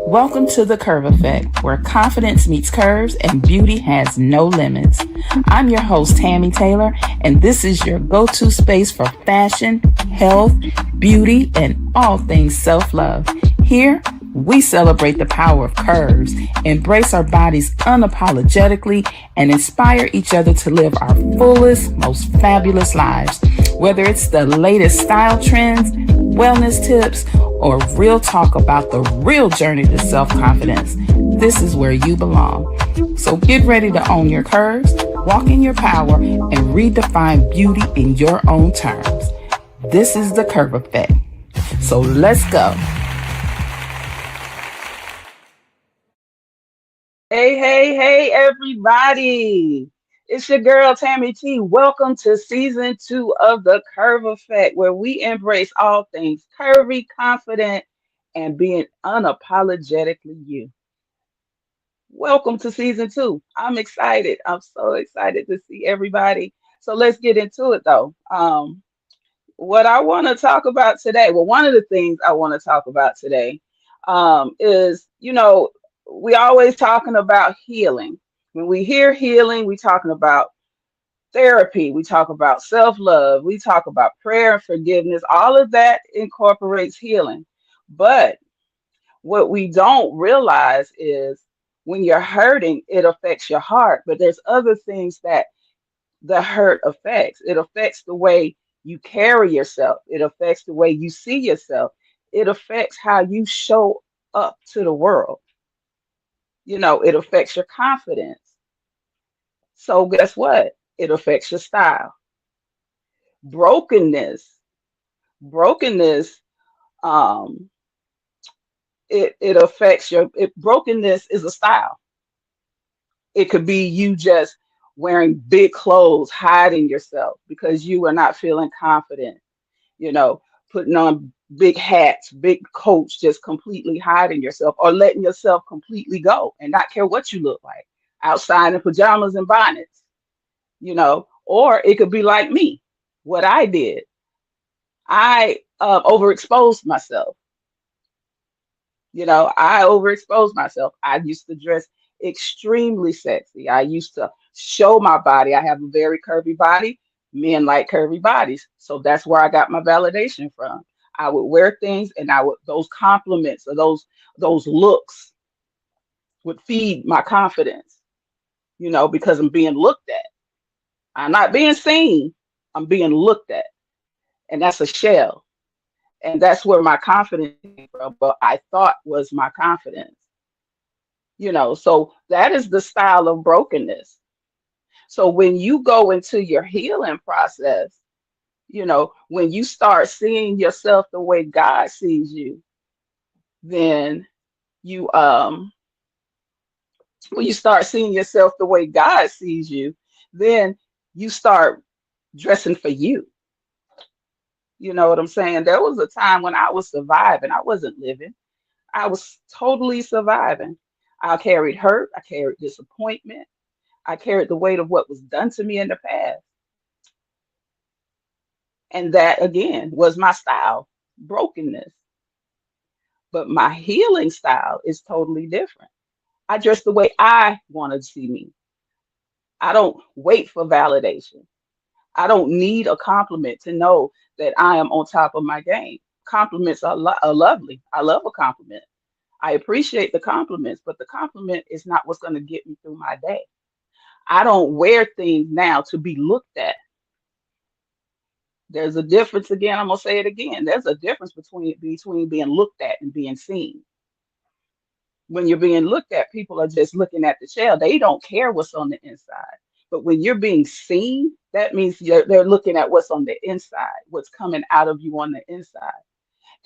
Welcome to the Curve Effect, where confidence meets curves and beauty has no limits. I'm your host, Tammy Taylor, and this is your go-to space for fashion, health, beauty, and all things self-love. Here, we celebrate the power of curves, embrace our bodies unapologetically, and inspire each other to live our fullest, most fabulous lives. Whether it's the latest style trends, wellness tips, or real talk about the real journey to self-confidence, this is where you belong. So get ready to own your curves, walk in your power, and redefine beauty in your own terms. This is the Curve Effect. So let's go. Hey, everybody. It's your girl, Tammy T. Welcome to season 2 of the Curve Effect, where we embrace all things curvy, confident, and being unapologetically you. Welcome to season 2. I'm excited. I'm so excited to see everybody. So let's get into it, though. What I want to talk about today, well, one of the things I want to talk about today is, we always talking about healing. When we hear healing, we talking about therapy, we talk about self-love, we talk about prayer and forgiveness. All of that incorporates healing. But what we don't realize is when you're hurting, it affects your heart. But there's other things that the hurt affects. It affects the way you carry yourself. It affects the way you see yourself. It affects how you show up to the world. It affects your confidence. So guess what? It affects your style. Brokenness, brokenness, um, it affects brokenness is a style. It could be you just wearing big clothes, hiding yourself because you are not feeling confident, you know, putting on big hats, big coats, just completely hiding yourself or letting yourself completely go and not care what you look like outside in pajamas and bonnets, or it could be like me, what I did. I overexposed myself. I overexposed myself. I used to dress extremely sexy. I used to show my body. I have a very curvy body. Men like curvy bodies. So that's where I got my validation from. I would wear things and those compliments or those looks would feed my confidence, because I'm being looked at. I'm not being seen. I'm being looked at. And that's a shell. And that's where my confidence came from, but I thought was my confidence. So that is the style of brokenness. So when you go into your healing process, when you start seeing yourself the way God sees you, then you when you start seeing yourself the way God sees you, then you start dressing for you. You know what I'm saying? There was a time when I was surviving. I wasn't living. I was totally surviving. I carried hurt. I carried disappointment. I carried the weight of what was done to me in the past. And that, again, was my style, brokenness. But my healing style is totally different. I dress the way I want to see me. I don't wait for validation. I don't need a compliment to know that I am on top of my game. Compliments are lovely. I love a compliment. I appreciate the compliments, but the compliment is not what's going to get me through my day. I don't wear things now to be looked at. There's a difference again. I'm gonna say it again. There's a difference between being looked at and being seen. When you're being looked at, people are just looking at the shell. They don't care what's on the inside. But when you're being seen, that means they're looking at what's on the inside, what's coming out of you on the inside.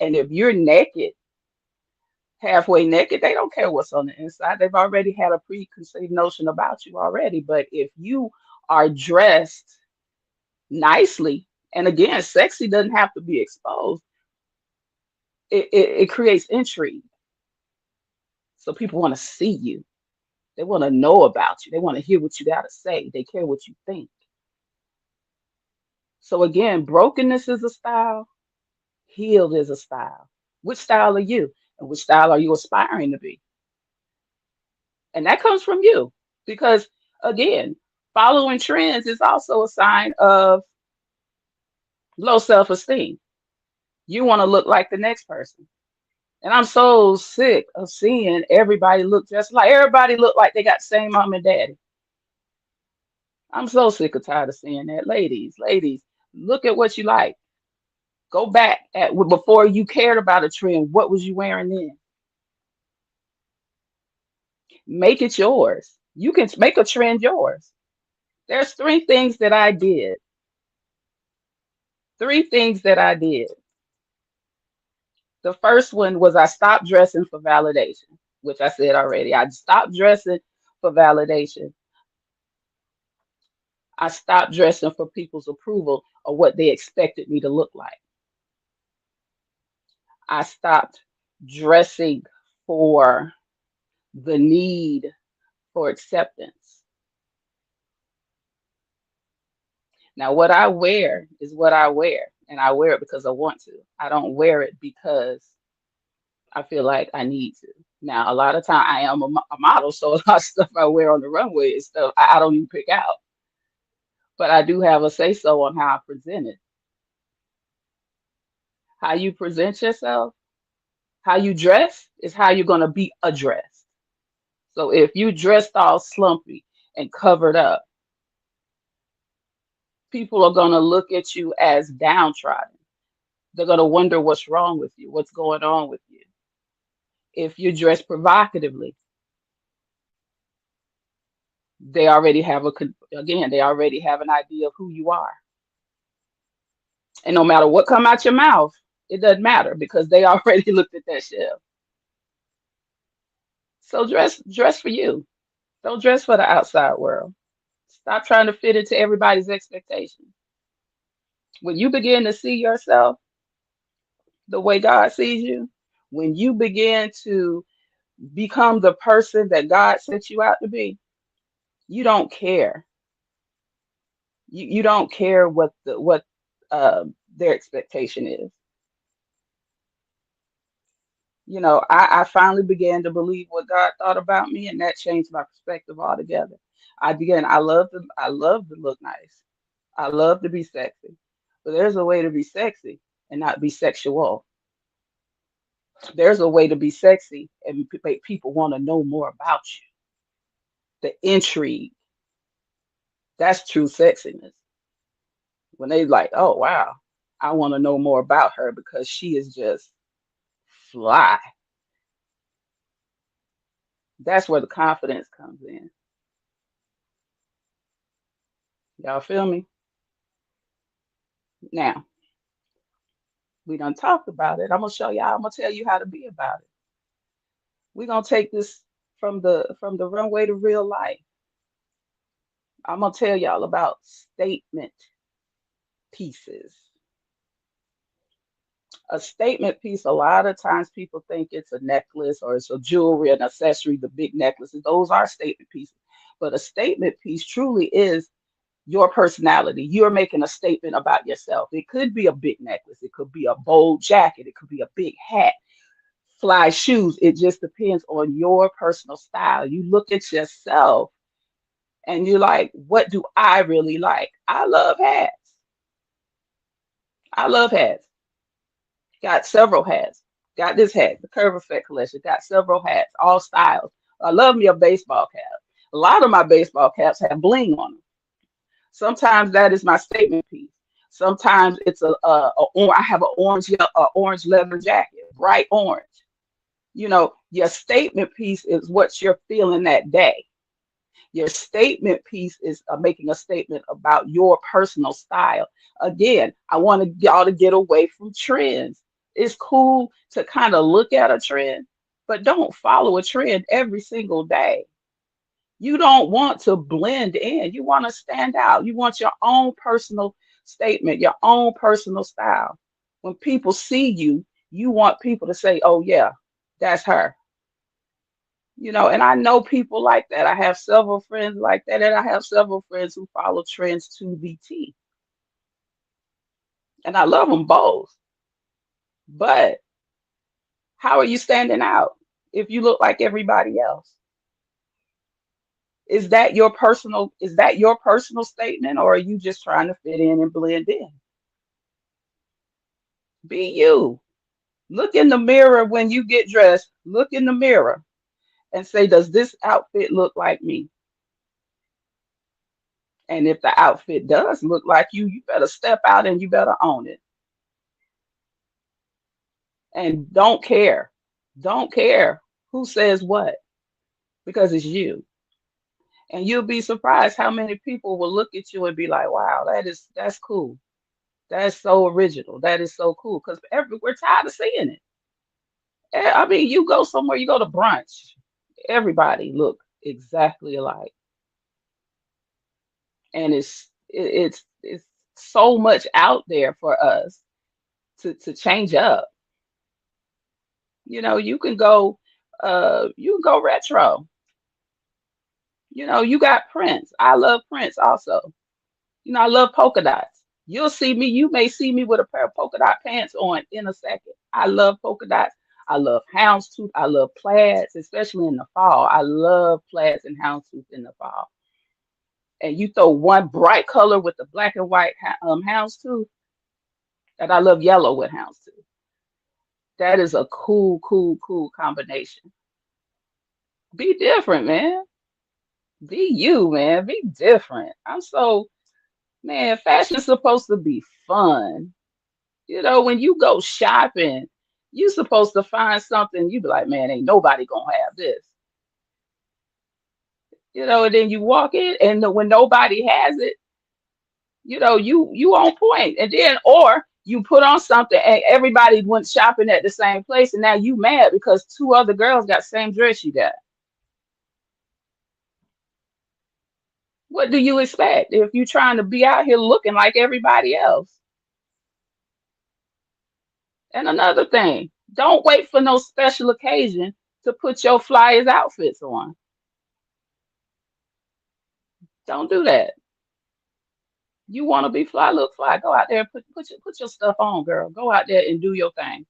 And if you're naked, halfway naked, they don't care what's on the inside. They've already had a preconceived notion about you already. But if you are dressed nicely, and again, sexy doesn't have to be exposed, it creates intrigue. So people want to see you. They want to know about you. They want to hear what you got to say. They care what you think. So again, brokenness is a style, healed is a style. Which style are you? And which style are you aspiring to be? And that comes from you. Because again, following trends is also a sign of low self-esteem. You want to look like the next person. And I'm so sick of seeing everybody look just like everybody look like they got the same mom and daddy. I'm so sick of tired of seeing that. Ladies, look at what you like. Go back at before you cared about a trend. What was you wearing then? Make it yours. You can make a trend yours. There's three things that I did. Three things that I did. The first one was I stopped dressing for validation, which I said already. I stopped dressing for validation. I stopped dressing for people's approval of what they expected me to look like. I stopped dressing for the need for acceptance. Now, what I wear is what I wear, and I wear it because I want to. I don't wear it because I feel like I need to. Now, a lot of time I am a model, so a lot of stuff I wear on the runway is stuff I don't even pick out. But I do have a say so on how I present it. How you present yourself, how you dress is how you're going to be addressed. So if you dressed all slumpy and covered up, people are going to look at you as downtrodden. They're going to wonder what's wrong with you, what's going on with you. If you dress provocatively, they already have they already have an idea of who you are. And no matter what come out your mouth, it doesn't matter because they already looked at that shelf. So dress for you. Don't dress for the outside world. Stop trying to fit into everybody's expectations. When you begin to see yourself the way God sees you, when you begin to become the person that God sent you out to be, you don't care. You don't care what their expectation is. I finally began to believe what God thought about me, and that changed my perspective altogether. I love to look nice. I love to be sexy. But there's a way to be sexy and not be sexual. There's a way to be sexy and make people want to know more about you. The intrigue, that's true sexiness. When they like, oh wow, I want to know more about her because she is just fly. That's where the confidence comes in. Y'all feel me? Now, we done talked about it. I'm gonna show y'all, I'm gonna tell you how to be about it. We're gonna take this from the runway to real life. I'm gonna tell y'all about statement pieces. A statement piece, a lot of times people think it's a necklace or it's a jewelry, an accessory, the big necklaces. Those are statement pieces. But a statement piece truly is your personality. You're making a statement about yourself. It could be a big necklace, it could be a bold jacket, it could be a big hat, fly shoes. It just depends on your personal style. You look at yourself and you're like, what do I really like? I love hats. I love hats. Got several hats. Got this hat, the Curve Effect collection. Got several hats, all styles. I love me a baseball cap. A lot of my baseball caps have bling on them. Sometimes that is my statement piece. Sometimes it's I have an orange leather jacket, bright orange. Your statement piece is what you're feeling that day. Your statement piece is making a statement about your personal style. Again, I want y'all to get away from trends. It's cool to kind of look at a trend, but don't follow a trend every single day. You don't want to blend in. You want to stand out. You want your own personal statement, your own personal style. When people see you, you want people to say, oh, yeah, that's her. And I know people like that. I have several friends like that, and I have several friends who follow trends to the T. And I love them both. But How are you standing out if you look like everybody else? Is that your personal statement, or are you just trying to fit in and blend in? Be you. Look in the mirror when you get dressed. Look in the mirror and say, does this outfit look like me? And if the outfit does look like you better step out and you better own it. And don't care. Don't care who says what, because it's you. And you'll be surprised how many people will look at you and be like, wow, that's cool. That's so original. That is so cool. Because we're tired of seeing it. I mean, you go somewhere, you go to brunch, everybody look exactly alike. And it's so much out there for us to change up. You can go retro. You got Prince. I love Prince also. I love polka dots. You may see me with a pair of polka dot pants on in a second. I love polka dots. I love houndstooth. I love plaids, especially in the fall. I love plaids and houndstooth in the fall. And you throw one bright color with the black and white houndstooth, and I love yellow with houndstooth. That is a cool, cool, cool combination. Be different, man. Be you, man. Be different. Man, fashion's supposed to be fun. When you go shopping, you supposed to find something you be like, man, ain't nobody gonna have this. And then you walk in and when nobody has it, you on point. And then or you put on something and everybody went shopping at the same place and now you mad because two other girls got the same dress you got. What do you expect if you're trying to be out here looking like everybody else? And another thing, don't wait for no special occasion to put your flyers outfits on. Don't do that. You want to be fly, look fly. Go out there and put your stuff on, girl. Go out there and do your thing.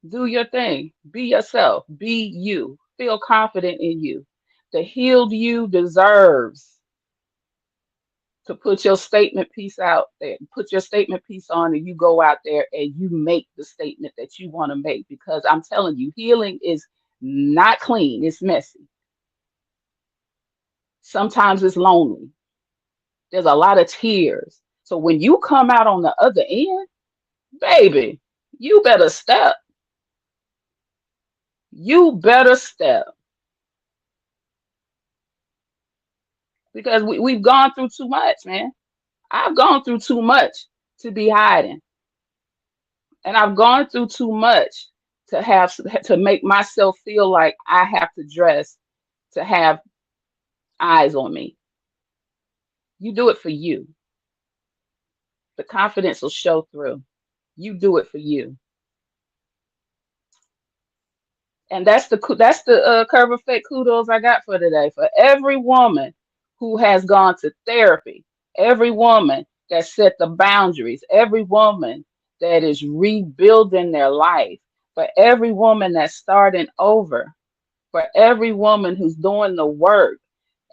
Do your thing. Be yourself. Be you. Feel confident in you. The healed you deserves to put your statement piece out there. Put your statement piece on and you go out there and you make the statement that you want to make because I'm telling you, healing is not clean. It's messy. Sometimes it's lonely. There's a lot of tears. So when you come out on the other end, baby, you better step. You better step because we've gone through too much, man. I've gone through too much to be hiding. And I've gone through too much to make myself feel like I have to dress to have eyes on me. You do it for you. The confidence will show through. You do it for you. And that's the curve effect kudos I got for today. For every woman who has gone to therapy, every woman that set the boundaries, every woman that is rebuilding their life, for every woman that's starting over, for every woman who's doing the work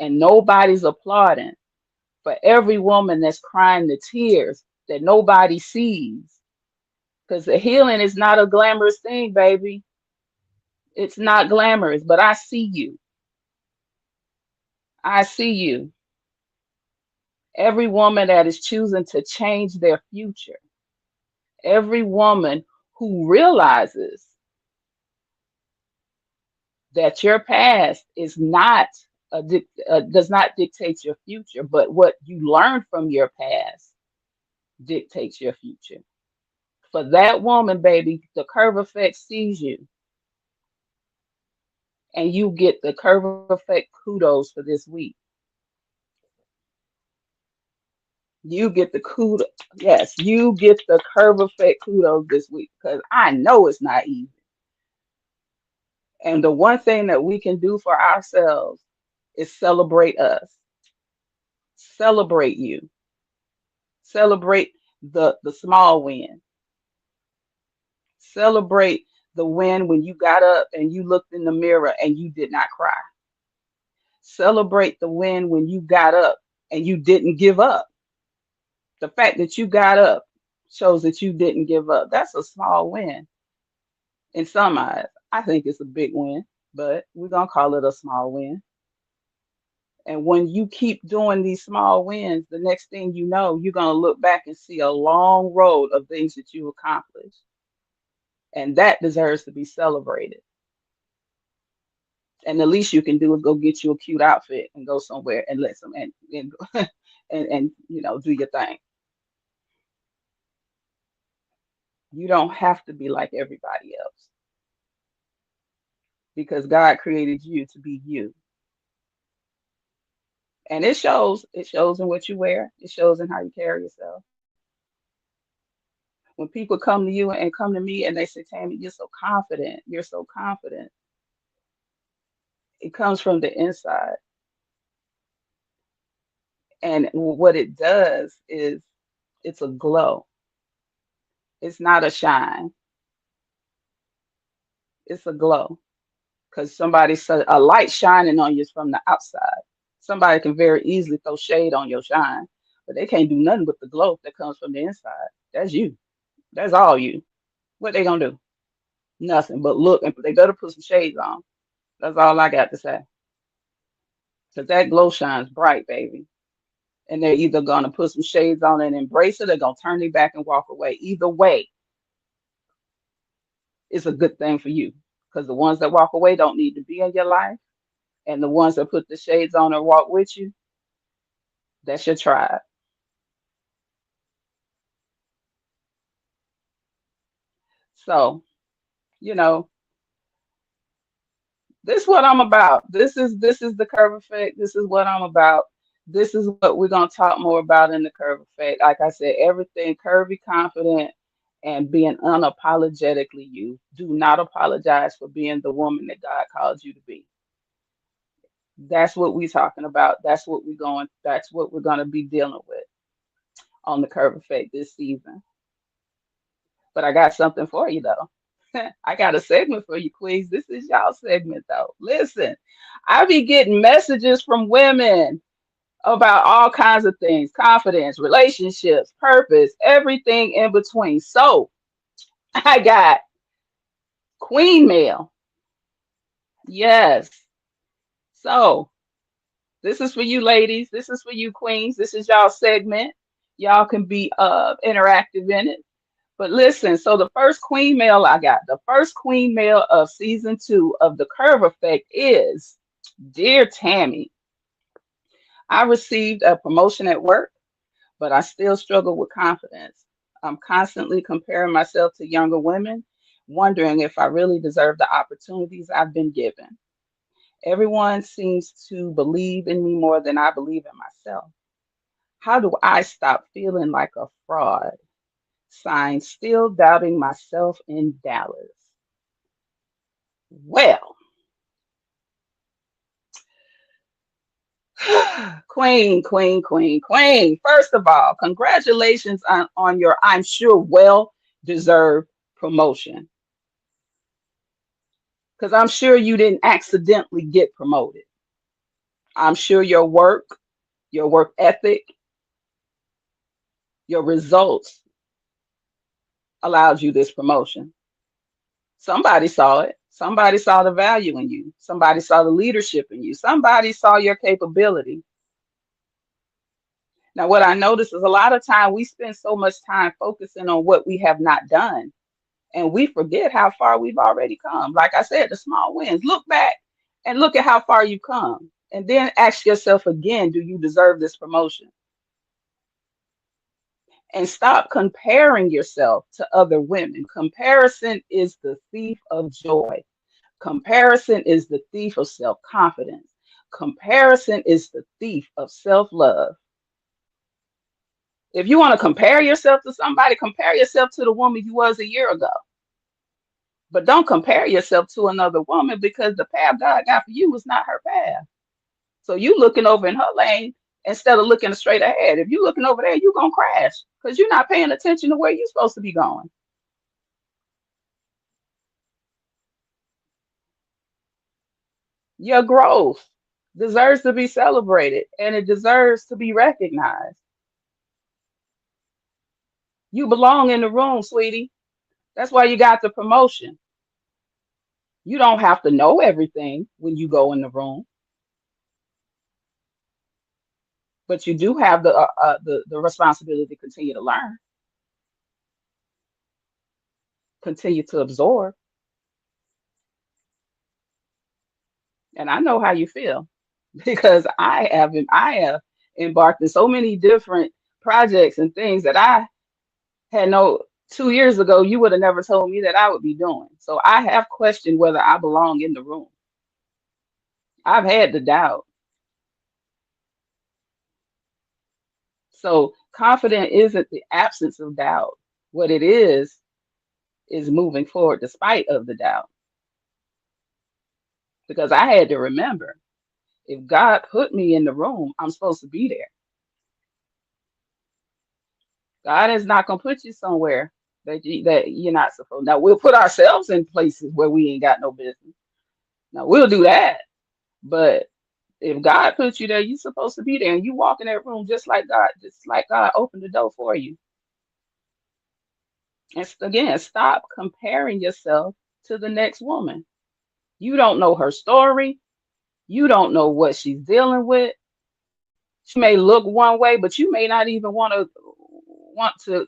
and nobody's applauding, for every woman that's crying the tears that nobody sees. Because the healing is not a glamorous thing, baby. It's not glamorous, but I see you. I see you. Every woman that is choosing to change their future, every woman who realizes that your past is not does not dictate your future, but what you learn from your past dictates your future. For that woman, baby, the curve effect sees you, and you get the curve effect kudos for this week. You get the kudos. Yes, you get the curve effect kudos this week because I know it's not easy. And the one thing that we can do for ourselves is celebrate us, celebrate you, celebrate the small win. Celebrate the win when you got up and you looked in the mirror and you did not cry. Celebrate the win when you got up and you didn't give up. The fact that you got up shows that you didn't give up. That's a small win in some eyes. I think it's a big win, but we're going to call it a small win. And when you keep doing these small wins, the next thing you know, you're going to look back and see a long road of things that you accomplished. And that deserves to be celebrated. And the least you can do is go get you a cute outfit and go somewhere and let some and do your thing. You don't have to be like everybody else because God created you to be you. And it shows in what you wear, it shows in how you carry yourself. When people come to you and come to me and they say, Tammy, you're so confident, it comes from the inside. And what it does is it's a glow. It's not a shine, it's a glow. Because somebody said a light shining on you is from the outside. Somebody can very easily throw shade on your shine, but they can't do nothing with the glow that comes from the inside. That's you. That's all you. What they gonna do? Nothing but look, and they better put some shades on. That's all I got to say. Because that glow shines bright, baby. And they're either gonna put some shades on and embrace it, or gonna turn their back and walk away. Either way, it's a good thing for you. Because the ones that walk away don't need to be in your life. And the ones that put the shades on and walk with you, that's your tribe. So, you know, this is what I'm about. This is the curve effect. This is what I'm about. This is what we're gonna talk more about in the curve effect. Like I said, everything curvy, confident, and being unapologetically you. Do not apologize for being the woman that God called you to be. That's what we're talking about. That's what we're gonna be dealing with on the curve effect this season. But I got something for you though. I got a segment for you, Queens. This is y'all segment though. Listen, I be getting messages from women about all kinds of things, confidence, relationships, purpose, everything in between. So I got Queen Mail. Yes. So this is for you ladies. This is for you queens. This is y'all segment. Y'all can be interactive in it. But listen, so the first queen mail of season 2 of the Curve Effect is, Dear Tammy, I received a promotion at work, but I still struggle with confidence. I'm constantly comparing myself to younger women, wondering if I really deserve the opportunities I've been given. Everyone seems to believe in me more than I believe in myself. How do I stop feeling like a fraud? Signed, Still Doubting Myself in Dallas. Well, queen. First of all, congratulations on your, I'm sure, well deserved promotion. Because I'm sure you didn't accidentally get promoted. I'm sure your work ethic, your results allowed you this promotion. Somebody saw it. Somebody saw the value in you. Somebody saw the leadership in you. Somebody saw your capability. Now, what I notice is a lot of time we spend so much time focusing on what we have not done, and we forget how far we've already come. Like I said, the small wins. Look back and look at how far you've come. And then ask yourself again, do you deserve this promotion? And stop comparing yourself to other women. Comparison is the thief of joy. Comparison is the thief of self-confidence. Comparison is the thief of self-love. If you want to compare yourself to somebody, compare yourself to the woman you was a year ago. But don't compare yourself to another woman because the path God got for you was not her path. So you looking over in her lane instead of looking straight ahead. If you looking over there, you're going to crash because you're not paying attention to where you're supposed to be going. Your growth deserves to be celebrated and it deserves to be recognized. You belong in the room, sweetie. That's why you got the promotion. You don't have to know everything when you go in the room, but you do have the responsibility to continue to learn, continue to absorb. And I know how you feel because I have embarked in so many different projects and things that I had no 2 years ago you would have never told me that I would be doing. So I have questioned whether I belong in the room. I've had the doubt. So confident isn't the absence of doubt. What it is moving forward despite of the doubt. Because I had to remember if God put me in the room, I'm supposed to be there. God is not gonna put you somewhere that you're not supposed. Now we'll put ourselves in places where we ain't got no business. Now we'll do that. But if God puts you there, you're supposed to be there, and you walk in that room just like God opened the door for you. And again, stop comparing yourself to the next woman. You don't know her story. You don't know what she's dealing with. She may look one way, but you may not even want to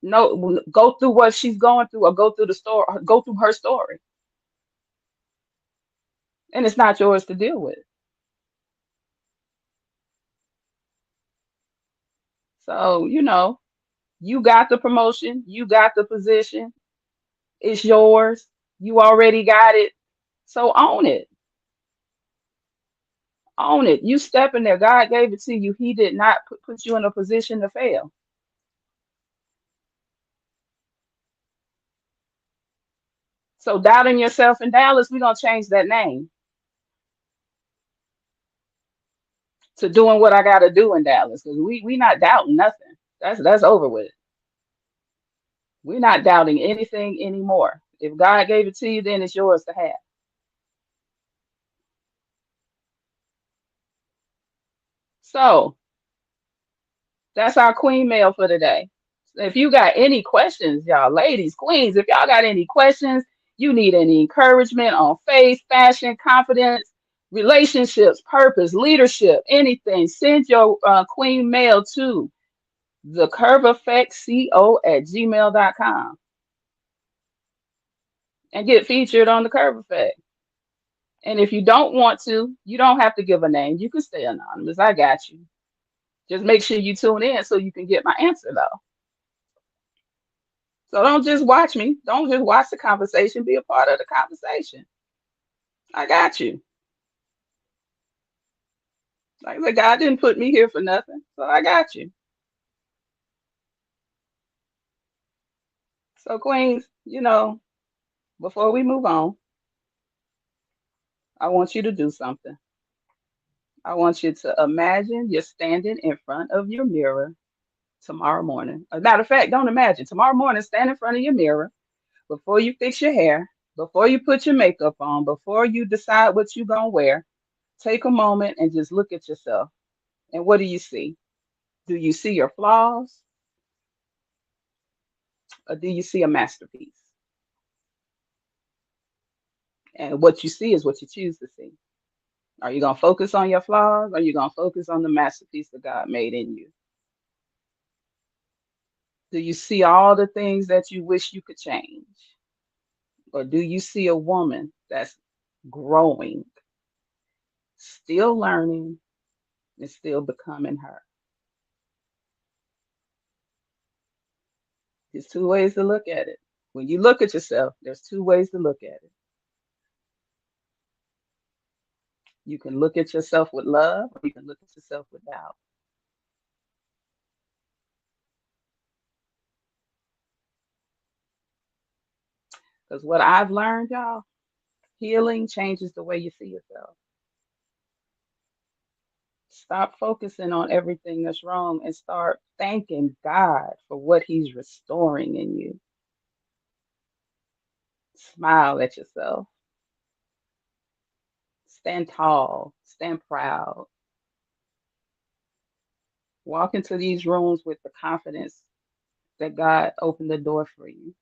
know go through what she's going through or go through the story or go through her story. And it's not yours to deal with. So, you got the promotion, you got the position, it's yours. You already got it. So own it. Own it. You step in there. God gave it to you. He did not put you in a position to fail. So doubting yourself in Dallas, we're gonna change that name to doing what I gotta do in Dallas. Because we not doubting nothing. That's over with. We're not doubting anything anymore. If God gave it to you, then it's yours to have. So that's our queen mail for today. If you got any questions, y'all, ladies, queens, if y'all got any questions, you need any encouragement on faith, fashion, confidence, relationships, purpose, leadership, anything, send your queen mail to the curve effect co at gmail.com and get featured on the curve effect. And if you don't want to, you don't have to give a name. You can stay anonymous. I got you. Just make sure you tune in so you can get my answer though. So don't just watch me. Don't just watch the conversation. Be a part of the conversation. I got you. Like I said, God didn't put me here for nothing. So I got you. So Queens, before we move on, I want you to do something. I want you to imagine you're standing in front of your mirror tomorrow morning. As a matter of fact, don't imagine. Tomorrow morning, stand in front of your mirror before you fix your hair, before you put your makeup on, before you decide what you're going to wear. Take a moment and just look at yourself. And what do you see? Do you see your flaws or do you see a masterpiece? And what you see is what you choose to see. Are you going to focus on your flaws or are you going to focus on the masterpiece that God made in you? Do you see all the things that you wish you could change? Or do you see a woman that's growing, still learning, and still becoming her? There's two ways to look at it. When you look at yourself, there's two ways to look at it. You can look at yourself with love, or you can look at yourself with doubt. Because what I've learned, y'all, healing changes the way you see yourself. Stop focusing on everything that's wrong and start thanking God for what He's restoring in you. Smile at yourself. Stand tall, stand proud, walk into these rooms with the confidence that God opened the door for you.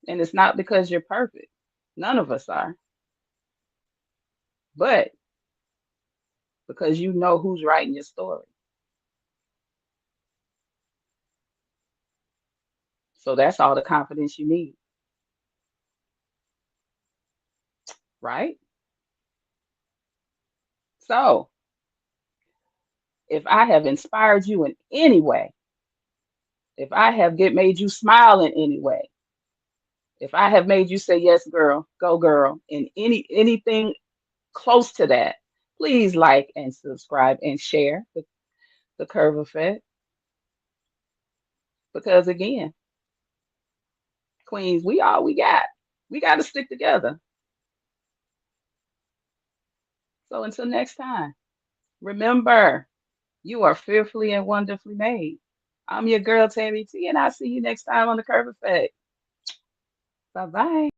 And it's not because you're perfect. None of us are, but because you know who's writing your story. So that's all the confidence you need, right? So if I have inspired you in any way, if I have made you smile in any way, if I have made you say yes, girl, in anything close to that, please like and subscribe and share the curve effect. Because again, queens, we all we got. We got to stick together. So until next time, remember, you are fearfully and wonderfully made. I'm your girl, Tammy T, and I'll see you next time on the Curve Effect. Bye bye.